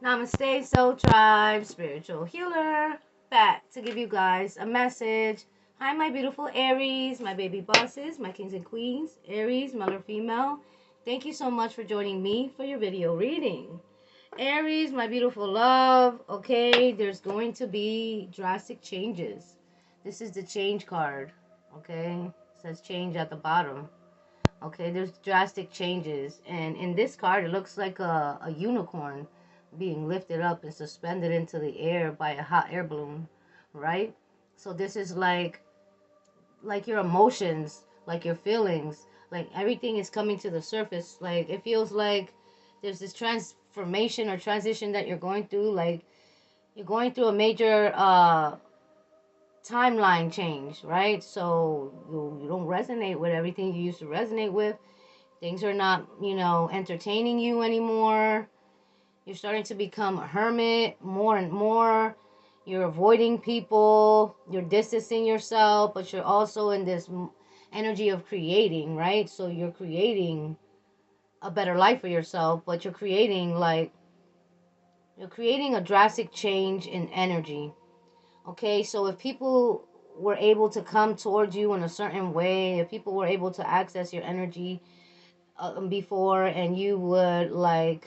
Namaste, Soul Tribe, Spiritual Healer, back to give you guys a message. Hi, my beautiful Aries, my baby bosses, my kings and queens, Aries, male or female. Thank you so much for joining me for your video reading. Aries, my beautiful love, okay, there's going to be drastic changes. This is the change card, okay? It says change at the bottom. Okay, there's drastic changes. And in this card, it looks like a unicorn being lifted up and suspended into the air by a hot air balloon, right? So this is like your emotions, like your feelings, like everything is coming to the surface. Like it feels like there's this transformation or transition that you're going through. Like you're going through a major timeline change, right? So you don't resonate with everything you used to resonate with. Things are not, entertaining you anymore. You're starting to become a hermit more and more. You're avoiding people. You're distancing yourself, but you're also in this energy of creating, right? So you're creating a better life for yourself, but you're creating a drastic change in energy. Okay, so if people were able to come towards you in a certain way, if people were able to access your energy before, and you would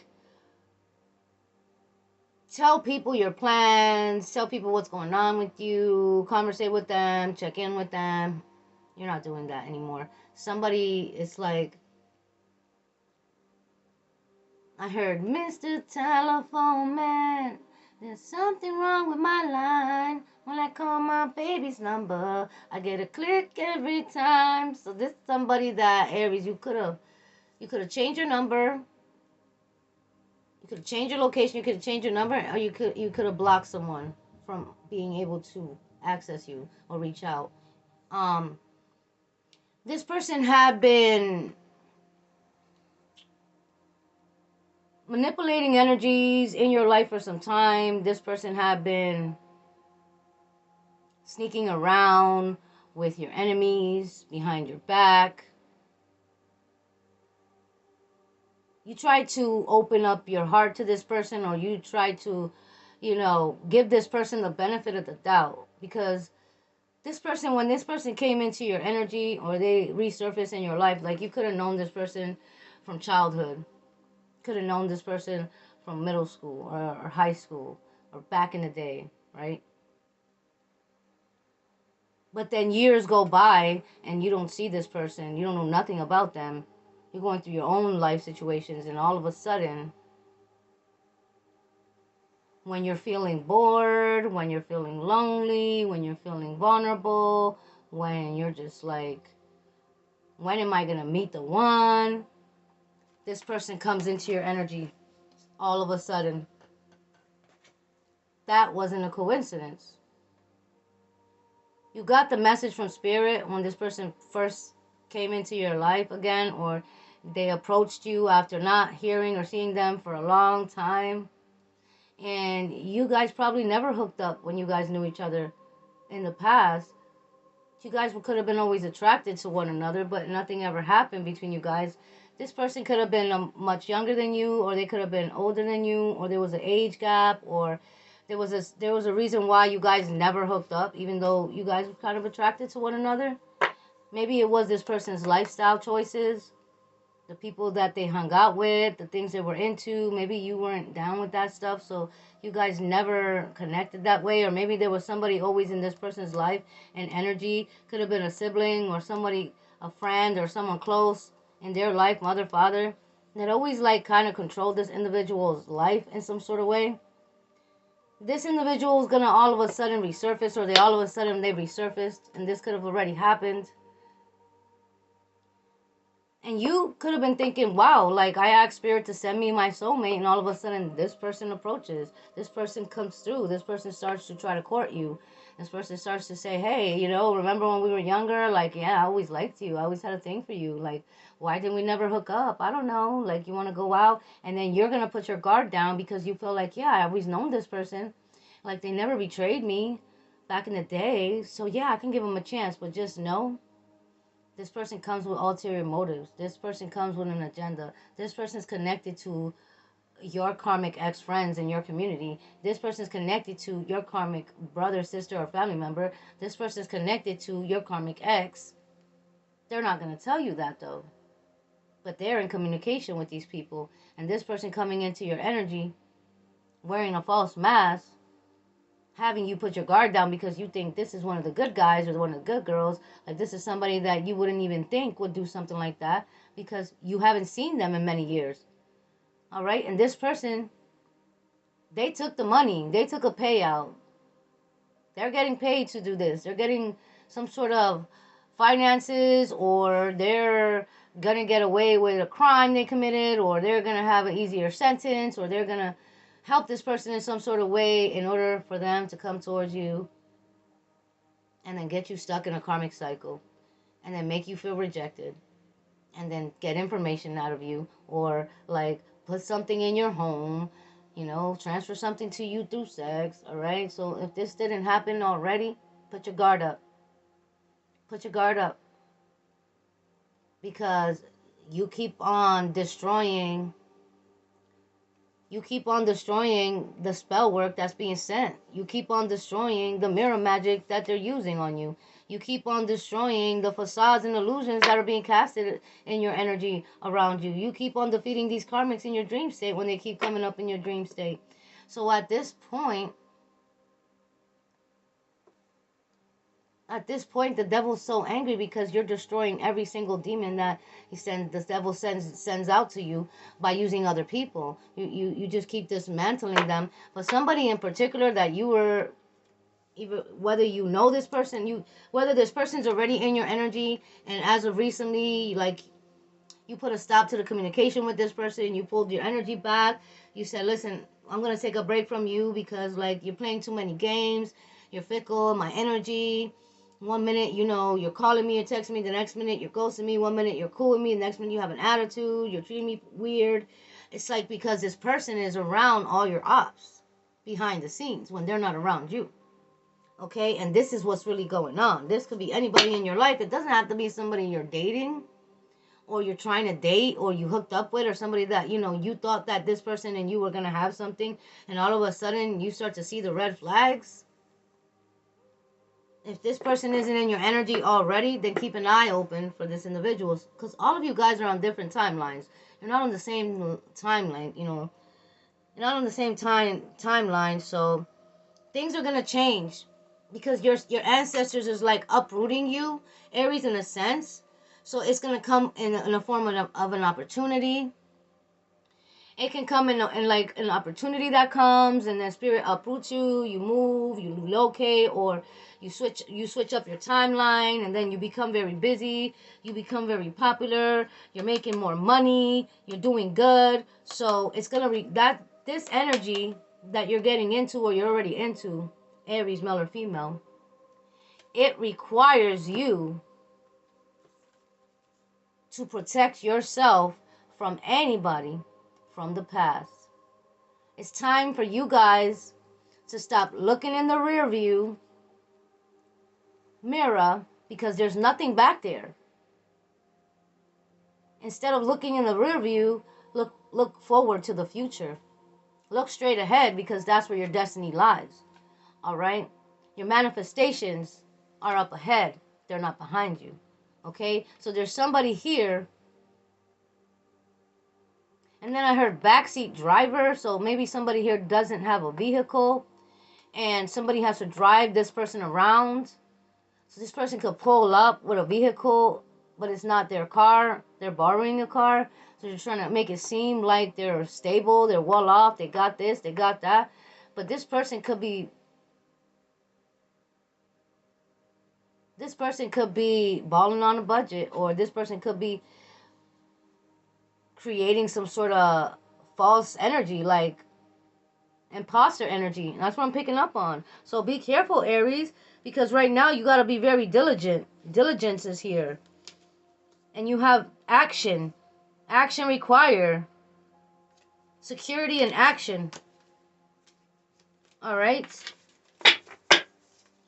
tell people your plans, tell people what's going on with you, conversate with them, check in with them. You're not doing that anymore. Somebody is like, I heard, Mr. Telephone Man, there's something wrong with my line. When I call my baby's number, I get a click every time. So this is somebody that, Aries, you could have changed your number. You could change your location, you could change your number, or you could have blocked someone from being able to access you or reach out. This person had been manipulating energies in your life for some time. This person had been sneaking around with your enemies behind your back. You try to open up your heart to this person, or you try to, give this person the benefit of the doubt, because this person, when this person came into your energy or they resurfaced in your life, like you could have known this person from childhood, could have known this person from middle school or high school or back in the day, right? But then years go by and you don't see this person, you don't know nothing about them. You're going through your own life situations, and all of a sudden, when you're feeling bored, when you're feeling lonely, when you're feeling vulnerable, when you're just like, when am I going to meet the one? This person comes into your energy all of a sudden. That wasn't a coincidence. You got the message from Spirit when this person first came into your life again, or they approached you after not hearing or seeing them for a long time. And you guys probably never hooked up when you guys knew each other in the past. You guys could have been always attracted to one another, but nothing ever happened between you guys. This person could have been much younger than you, or they could have been older than you, or there was an age gap, or there was a reason why you guys never hooked up, even though you guys were kind of attracted to one another. Maybe it was this person's lifestyle choices, the people that they hung out with, the things they were into. Maybe you weren't down with that stuff, so you guys never connected that way. Or maybe there was somebody always in this person's life and energy. Could have been a sibling or somebody, a friend or someone close in their life, mother, father, that always kind of controlled this individual's life in some sort of way. This individual is gonna all of a sudden resurface, or they resurfaced, and this could have already happened. And you could have been thinking, wow, I asked Spirit to send me my soulmate, and all of a sudden this person approaches. This person comes through. This person starts to try to court you. This person starts to say, hey, remember when we were younger? Yeah, I always liked you. I always had a thing for you. Why didn't we never hook up? I don't know. You want to go out? And then you're going to put your guard down because you feel like, yeah, I always known this person. They never betrayed me back in the day. So, yeah, I can give them a chance. But just know, this person comes with ulterior motives. This person comes with an agenda. This person's connected to your karmic ex-friends in your community. This person is connected to your karmic brother, sister, or family member. This person is connected to your karmic ex. They're not going to tell you that, though. But they're in communication with these people. And this person coming into your energy, wearing a false mask, having you put your guard down because you think this is one of the good guys or one of the good girls. Like, this is somebody that you wouldn't even think would do something like that because you haven't seen them in many years. All right? And this person, they took the money. They took a payout. They're getting paid to do this. They're getting some sort of finances, or they're going to get away with a crime they committed, or they're going to have an easier sentence, or they're going to help this person in some sort of way in order for them to come towards you and then get you stuck in a karmic cycle and then make you feel rejected and then get information out of you, or like put something in your home, transfer something to you through sex. All right, so if this didn't happen already, put your guard up. Put your guard up, because you keep on destroying the spell work that's being sent. You keep on destroying the mirror magic that they're using on you. You keep on destroying the facades and illusions that are being casted in your energy around you. You keep on defeating these karmics in your dream state when they keep coming up in your dream state. So at this point, the devil's so angry because you're destroying every single demon that the devil sends out to you by using other people. You just keep dismantling them. But somebody in particular that you were, even whether you know this person, whether this person's already in your energy, and as of recently, like, you put a stop to the communication with this person, you pulled your energy back, you said, listen, I'm going to take a break from you because, like, you're playing too many games, you're fickle, my energy. One minute, you're calling me or texting me, the next minute you're ghosting me, one minute you're cool with me, the next minute you have an attitude, you're treating me weird. It's like because this person is around all your ops behind the scenes when they're not around you. Okay, and this is what's really going on. This could be anybody in your life. It doesn't have to be somebody you're dating or you're trying to date or you hooked up with, or somebody that, you thought that this person and you were going to have something, and all of a sudden you start to see the red flags. If this person isn't in your energy already, then keep an eye open for this individual, because all of you guys are on different timelines. You're not on the same timeline, you're not on the same timeline, so things are going to change. Because your ancestors is like uprooting you, Aries, in a sense. So it's going to come in a form of an opportunity. It can come in like an opportunity that comes, and then spirit uproots you. You move, you relocate, or you switch up your timeline, and then you become very busy. You become very popular. You're making more money. You're doing good. So it's gonna this energy that you're getting into, or you're already into, Aries, male or female, it requires you to protect yourself from anybody from the past. It's time for you guys to stop looking in the rear view mirror, because there's nothing back there. Instead of looking in the rear view, look forward to the future. Look straight ahead, because that's where your destiny lies. All right? Your manifestations are up ahead. They're not behind you. Okay? So there's somebody here. And then I heard backseat driver. So maybe somebody here doesn't have a vehicle, and somebody has to drive this person around. So this person could pull up with a vehicle, but it's not their car. They're borrowing a car. So they're trying to make it seem like they're stable, they're well off, they got this, they got that. But this person could be balling on a budget, or this person could be creating some sort of false energy, like imposter energy. And that's what I'm picking up on. So be careful, Aries, because right now you got to be very diligent. Diligence is here. And you have action. Action required. Security and action. All right.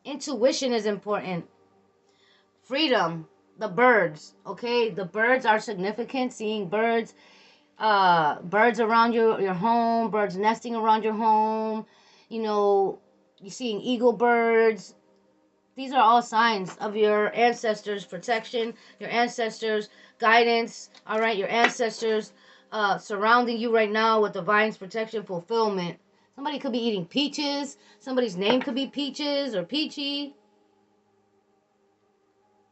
Intuition is important. Freedom. The birds. Okay. The birds are significant. Seeing birds. birds around your home, birds nesting around your home, you know, you're seeing eagle birds. These are all signs of your ancestors' protection, your ancestors' guidance, all right, your ancestors surrounding you right now with divine protection, fulfillment. Somebody could be eating peaches. Somebody's name could be Peaches or Peachy.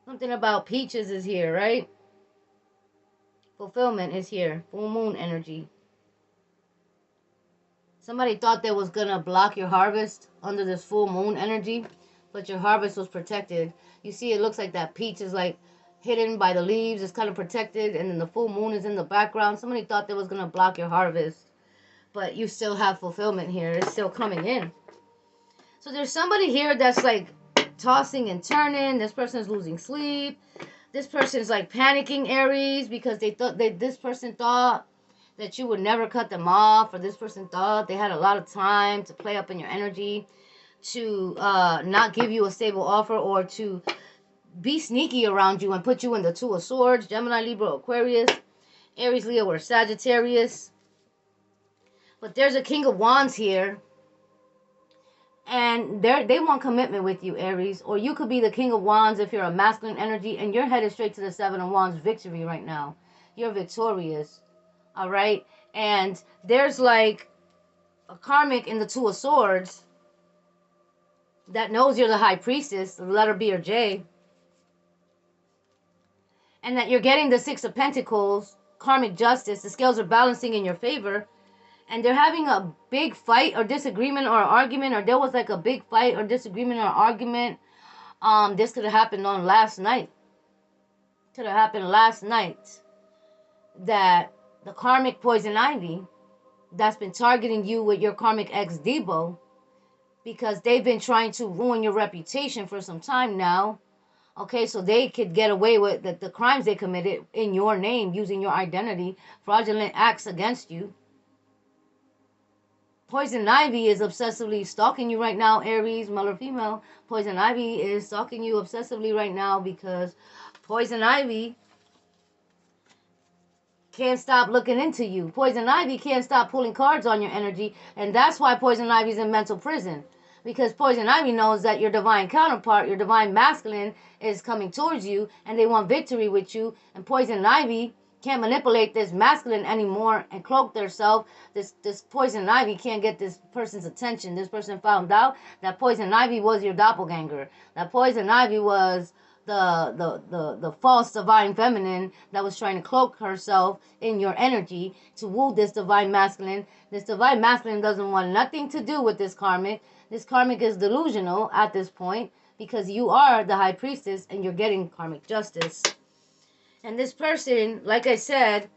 Something about peaches is here, right? Fulfillment is here. Full moon energy. Somebody thought they was going to block your harvest under this full moon energy, but your harvest was protected. You see, it looks like that peach is like hidden by the leaves. It's kind of protected, and then the full moon is in the background. Somebody thought they was going to block your harvest, but you still have fulfillment here. It's still coming in. So there's somebody here that's like tossing and turning. This person is losing sleep. This person is like panicking, Aries, because this person thought that you would never cut them off, or this person thought they had a lot of time to play up in your energy, to not give you a stable offer, or to be sneaky around you and put you in the Two of Swords. Gemini, Libra, Aquarius, Aries, Leo, or Sagittarius. But there's a King of Wands here, and they want commitment with you, Aries. Or you could be the King of Wands if you're a masculine energy, and you're headed straight to the Seven of Wands, victory right now. You're victorious. All right, and there's like a karmic in the Two of Swords that knows you're the High Priestess, the letter B or J, and that you're getting the Six of Pentacles, karmic justice. The scales are balancing in your favor, and they're having a big fight or disagreement or argument, or there was like a big fight or disagreement or argument. This could have happened on last night. Could have happened last night. That the karmic poison ivy that's been targeting you with your karmic ex Debo, because they've been trying to ruin your reputation for some time now. Okay, so they could get away with the crimes they committed in your name, using your identity, fraudulent acts against you. Poison ivy is obsessively stalking you right now, Aries, male or female. Poison ivy is stalking you obsessively right now because poison ivy can't stop looking into you. Poison ivy can't stop pulling cards on your energy, and that's why poison ivy's in mental prison. Because poison ivy knows that your divine counterpart, your divine masculine, is coming towards you, and they want victory with you. And poison ivy can't manipulate this masculine anymore and cloak themselves. This poison ivy can't get this person's attention. This person found out that poison ivy was your doppelganger. That poison ivy was the false divine feminine that was trying to cloak herself in your energy to woo this divine masculine. This divine masculine doesn't want nothing to do with this karmic. This karmic is delusional at this point because you are the high priestess and you're getting karmic justice. And this person, like I said,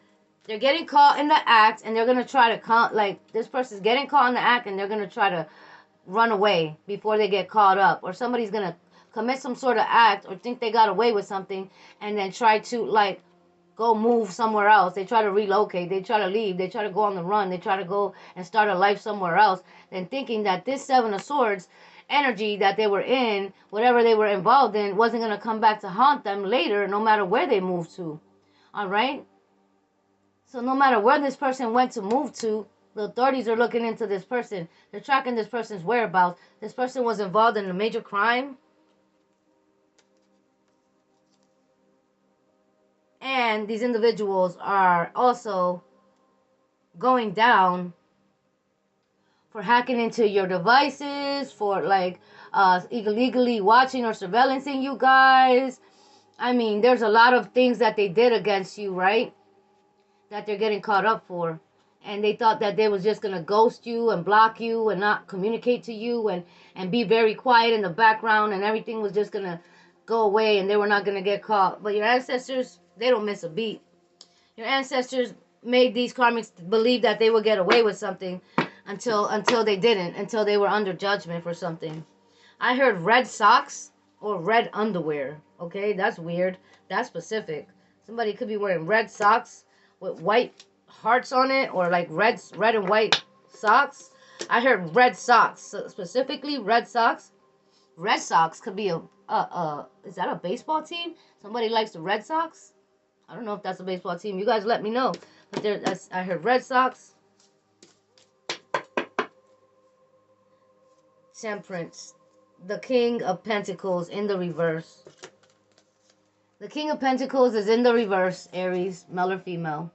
they're getting caught in the act, and they're going to try to this person's getting caught in the act, and they're going to try to run away before they get caught up. Or somebody's going to commit some sort of act or think they got away with something and then try to go move somewhere else. They try to relocate. They try to leave. They try to go on the run. They try to go and start a life somewhere else, then thinking that this Seven of Swords energy that they were in, whatever they were involved in, wasn't going to come back to haunt them later, no matter where they moved to. All right? So no matter where this person went to move to, the authorities are looking into this person. They're tracking this person's whereabouts. This person was involved in a major crime. And these individuals are also going down for hacking into your devices, for illegally watching or surveillancing you guys. I mean, there's a lot of things that they did against you, right? That they're getting caught up for. And they thought that they was just going to ghost you and block you and not communicate to you and be very quiet in the background, and everything was just going to go away and they were not going to get caught. But your ancestors, they don't miss a beat. Your ancestors made these karmics believe that they would get away with something until they didn't, until they were under judgment for something. I heard red socks or red underwear. Okay, that's weird. That's specific. Somebody could be wearing red socks with white hearts on it, or like red and white socks. I heard red socks, so specifically red socks. Red Sox could be is that a baseball team? Somebody likes the Red Sox? I don't know if that's a baseball team. You guys let me know. But I heard Red Sox. Temperance. The King of Pentacles in the reverse. The King of Pentacles is in the reverse, Aries, male or female.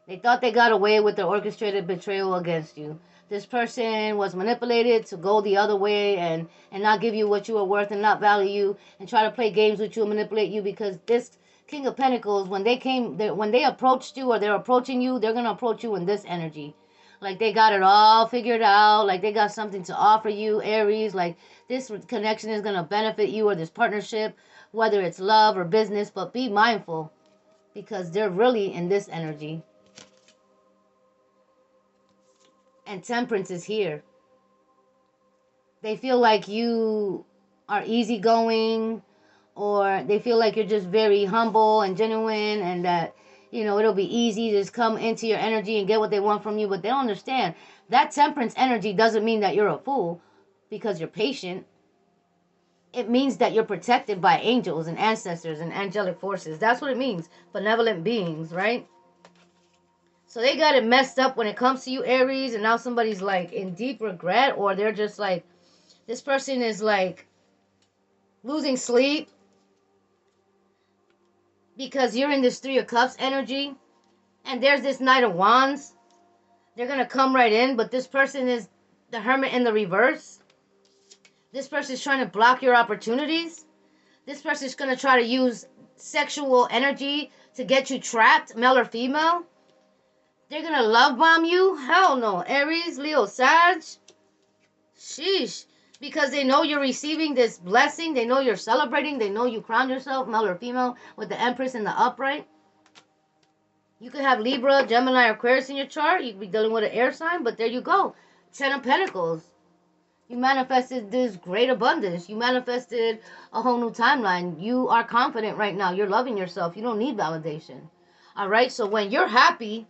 They thought they got away with their orchestrated betrayal against you. This person was manipulated to go the other way and not give you what you are worth and not value you and try to play games with you and manipulate you, because this King of Pentacles, when they approached you or they're approaching you, they're going to approach you in this energy. Like they got it all figured out. Like they got something to offer you, Aries. Like this connection is going to benefit you, or this partnership, whether it's love or business. But be mindful, because they're really in this energy. And Temperance is here. They feel like you are easygoing, or they feel like you're just very humble and genuine, and that, you know, it'll be easy to just come into your energy and get what they want from you. But they don't understand that Temperance energy doesn't mean that you're a fool because you're patient. It means that you're protected by angels and ancestors and angelic forces. That's what it means. Benevolent beings, right? So they got it messed up when it comes to you, Aries, and now somebody's like in deep regret, or they're just like, this person is like losing sleep because you're in this Three of Cups energy, and there's this Knight of Wands. They're going to come right in, but this person is the Hermit in the reverse. This person is trying to block your opportunities. This person is going to try to use sexual energy to get you trapped, male or female. They're going to love bomb you? Hell no. Aries, Leo, Sag. Sheesh. Because they know you're receiving this blessing. They know you're celebrating. They know you crowned yourself, male or female, with the Empress in the upright. You could have Libra, Gemini, or Aquarius in your chart. You could be dealing with an air sign, but there you go. 10 of Pentacles. You manifested this great abundance. You manifested a whole new timeline. You are confident right now. You're loving yourself. You don't need validation. All right? So when you're happy,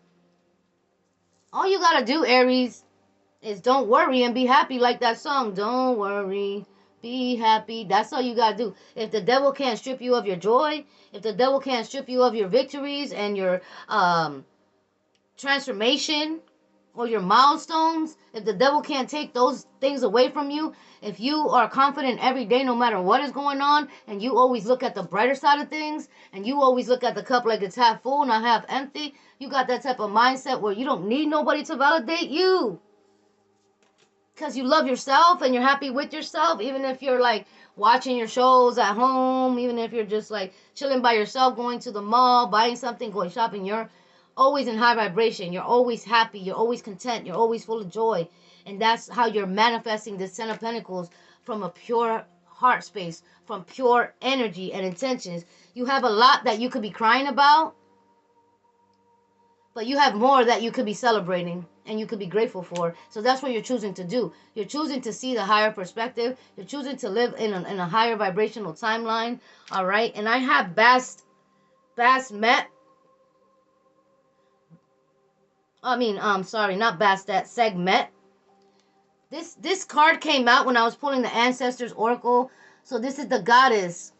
all you got to do, Aries, is don't worry and be happy, like that song. Don't worry, be happy. That's all you got to do. If the devil can't strip you of your joy, if the devil can't strip you of your victories and your transformation or your milestones, if the devil can't take those things away from you, if you are confident every day no matter what is going on, and you always look at the brighter side of things, and you always look at the cup like it's half full, not half empty, you got that type of mindset where you don't need nobody to validate you. Because you love yourself and you're happy with yourself, even if you're like watching your shows at home, even if you're just like chilling by yourself, going to the mall, buying something, going shopping, you're always in high vibration. You're always happy. You're always content. You're always full of joy. And that's how you're manifesting this Ten of Pentacles, from a pure heart space, from pure energy and intentions. You have a lot that you could be crying about, but you have more that you could be celebrating and you could be grateful for. So that's what you're choosing to do. You're choosing to see the higher perspective. You're choosing to live in a higher vibrational timeline. All right. And I have Bastet. Segmet. This card came out when I was pulling the Ancestors Oracle. So this is the goddess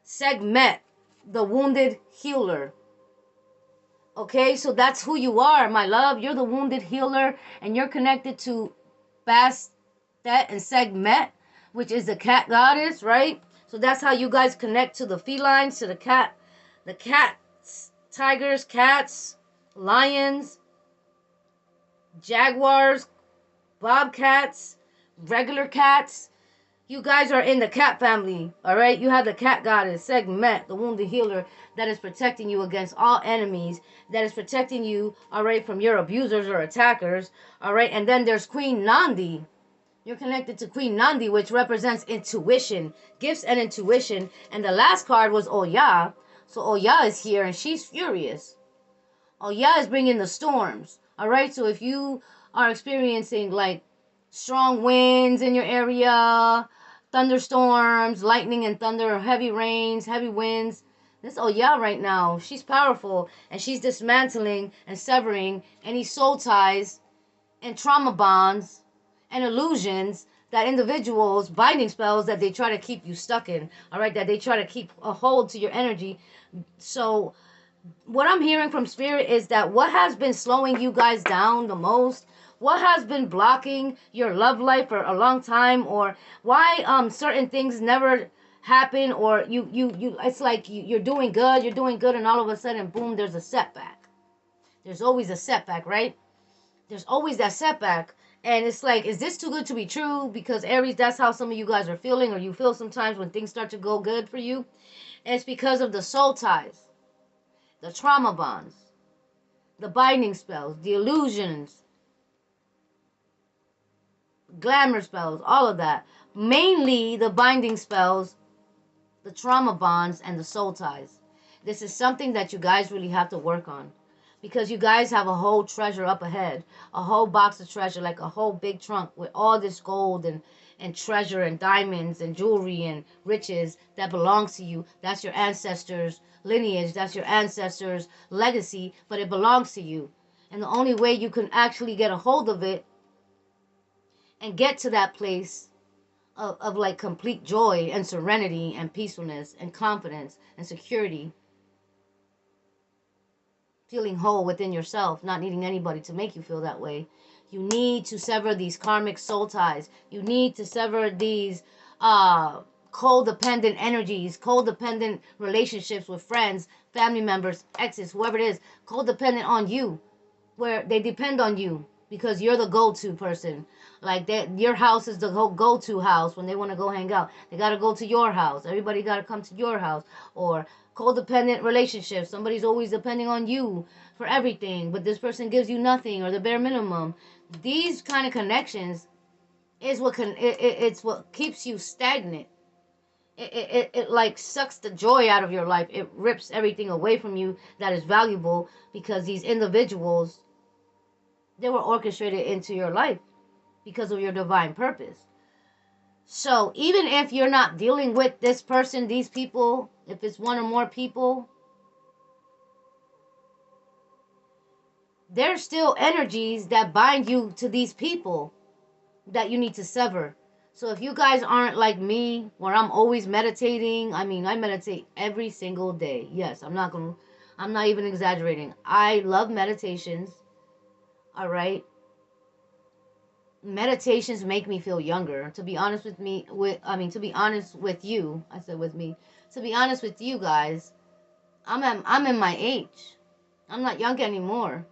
Segmet, the wounded healer. Okay, so that's who you are, my love. You're the wounded healer, and you're connected to Bastet and Segmet, which is the cat goddess, right? So that's how you guys connect to the felines, to the cats, tigers, cats, lions, jaguars, bobcats, regular cats. You guys are in the cat family, all right? You have the cat goddess, Segmet, the wounded healer, that is protecting you against all enemies, that is protecting you, all right, from your abusers or attackers, all right? And then there's Queen Nandi. You're connected to Queen Nandi, which represents intuition, gifts and intuition. And the last card was Oya. So Oya is here, and she's furious. Oya is bringing the storms, all right? So if you are experiencing, like, strong winds in your area, thunderstorms, lightning and thunder, heavy rains, heavy winds, this Oya right now, she's powerful, and she's dismantling and severing any soul ties and trauma bonds and illusions that individuals, binding spells that they try to keep you stuck in, all right, that they try to keep a hold to your energy. So What I'm hearing from spirit is that what has been slowing you guys down the most, what has been blocking your love life for a long time, or why certain things never happen, or you it's like you're doing good, and all of a sudden, boom, there's a setback. There's always a setback, right? There's always that setback. And it's like, is this too good to be true? Because Aries, that's how some of you guys are feeling, or you feel sometimes when things start to go good for you. And it's because of the soul ties, the trauma bonds, the binding spells, the illusions, glamour spells, all of that. Mainly the binding spells, the trauma bonds, and the soul ties. This is something that you guys really have to work on, because you guys have a whole treasure up ahead, a whole box of treasure, like a whole big trunk with all this gold and treasure and diamonds and jewelry and riches that belongs to you. That's your ancestors' lineage, that's your ancestors' legacy, but it belongs to you. And the only way you can actually get a hold of it and get to that place of like complete joy and serenity and peacefulness and confidence and security, feeling whole within yourself, not needing anybody to make you feel that way. You need to sever these karmic soul ties. You need to sever these codependent energies, codependent relationships with friends, family members, exes, whoever it is, codependent on you, where they depend on you because you're the go-to person. Like that, your house is the whole go-to house when they want to go hang out. They got to go to your house. Everybody got to come to your house. Or codependent relationships. Somebody's always depending on you for everything, but this person gives you nothing or the bare minimum. These kind of connections is what it's what keeps you stagnant. It like sucks the joy out of your life. It rips everything away from you that is valuable, because these individuals, they were orchestrated into your life because of your divine purpose. So even if you're not dealing with this person, these people, if it's one or more people, there's still energies that bind you to these people that you need to sever. So if you guys aren't like me, where I'm always meditating, I mean, I meditate every single day. Yes, I'm not even exaggerating. I love meditations. All right. Meditations make me feel younger. To be honest with me, to be honest with you, I said with me. To be honest with you guys, I'm in my age. I'm not young anymore,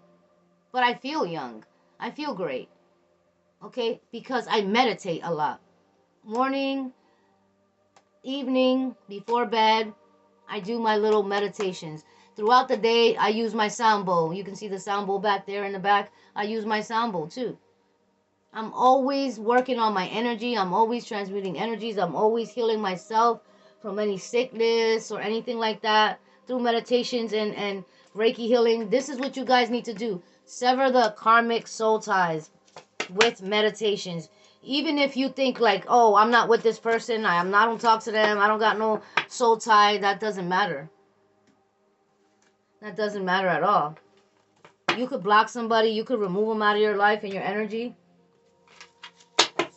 but I feel young. I feel great. Okay, because I meditate a lot. Morning, evening, before bed, I do my little meditations. Throughout the day, I use my sound bowl. You can see the sound bowl back there in the back. I use my sound bowl too. I'm always working on my energy. I'm always transmuting energies. I'm always healing myself from any sickness or anything like that through meditations and Reiki healing. This is what you guys need to do. Sever the karmic soul ties with meditations. Even if you think like, oh, I'm not with this person, I don't talk to them, I don't got no soul tie, that doesn't matter. That doesn't matter at all. You could block somebody, you could remove them out of your life and your energy.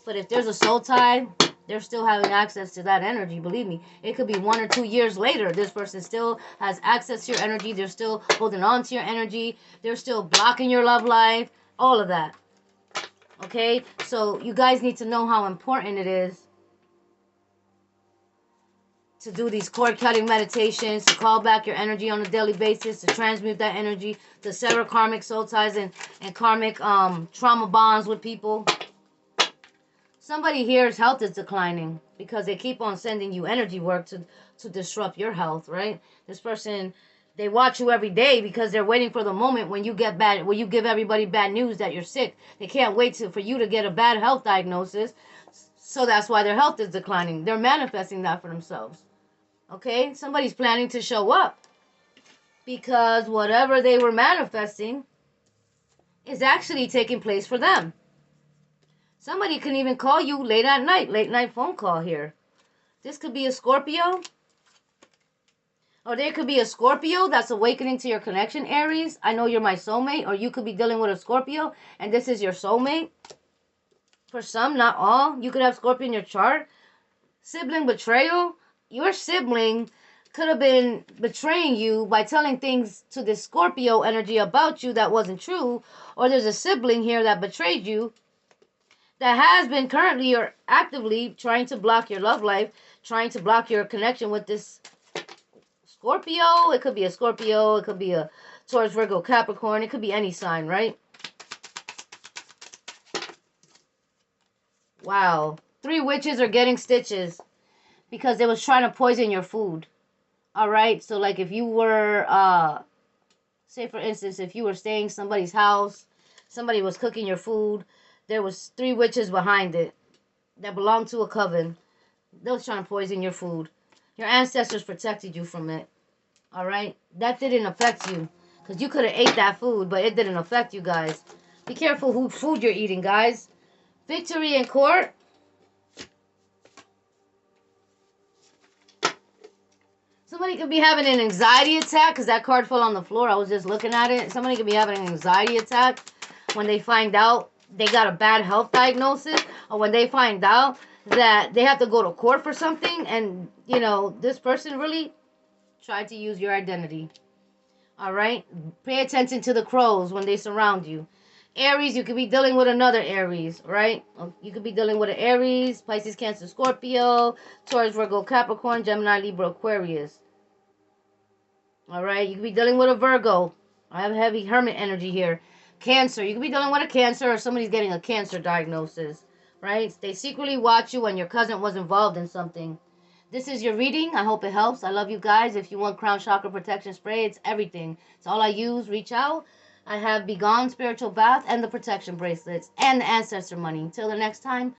But if there's a soul tie, they're still having access to that energy. Believe me, it could be 1 or 2 years later. This person still has access to your energy. They're still holding on to your energy. They're still blocking your love life. All of that. Okay? So you guys need to know how important it is to do these cord cutting meditations, to call back your energy on a daily basis, to transmute that energy, to sever karmic soul ties and karmic trauma bonds with people. Somebody here's health is declining because they keep on sending you energy work to disrupt your health, right? This person, they watch you every day because they're waiting for the moment when you get bad, when you give everybody bad news that you're sick. They can't wait for you to get a bad health diagnosis. So that's why their health is declining. They're manifesting that for themselves. Okay? Somebody's planning to show up because whatever they were manifesting is actually taking place for them. Somebody can even call you late at night, late night phone call here. This could be a Scorpio. Or there could be a Scorpio that's awakening to your connection, Aries. I know you're my soulmate. Or you could be dealing with a Scorpio and this is your soulmate. For some, not all. You could have Scorpio in your chart. Sibling betrayal. Your sibling could have been betraying you by telling things to this Scorpio energy about you that wasn't true, or there's a sibling here that betrayed you, that has been currently or actively trying to block your love life, trying to block your connection with this Scorpio. It could be a Scorpio, it could be a Taurus, Virgo, Capricorn, it could be any sign, right? Wow. 3 witches are getting stitches because they was trying to poison your food. All right? So like if you were say for instance, if you were staying somebody's house, somebody was cooking your food, there was 3 witches behind it that belonged to a coven. They was trying to poison your food. Your ancestors protected you from it. All right? That didn't affect you because you could have ate that food, but it didn't affect you guys. Be careful who food you're eating, guys. Victory in court. Somebody could be having an anxiety attack because that card fell on the floor. I was just looking at it. Somebody could be having an anxiety attack when they find out they got a bad health diagnosis, or when they find out that they have to go to court for something, and, you know, this person really tried to use your identity. All right? Pay attention to the crows when they surround you. Aries, you could be dealing with another Aries, right? You could be dealing with an Aries, Pisces, Cancer, Scorpio, Taurus, Virgo, Capricorn, Gemini, Libra, Aquarius. All right? You could be dealing with a Virgo. I have heavy hermit energy here. Cancer, you could be dealing with a Cancer, or somebody's getting a Cancer diagnosis, right? They secretly watch you when your cousin was involved in something. This is your reading. I hope it helps. I love you guys. If you want crown chakra protection spray, it's everything. It's all I use. Reach out. I have Begone Spiritual Bath and the protection bracelets and the ancestor money. Until the next time.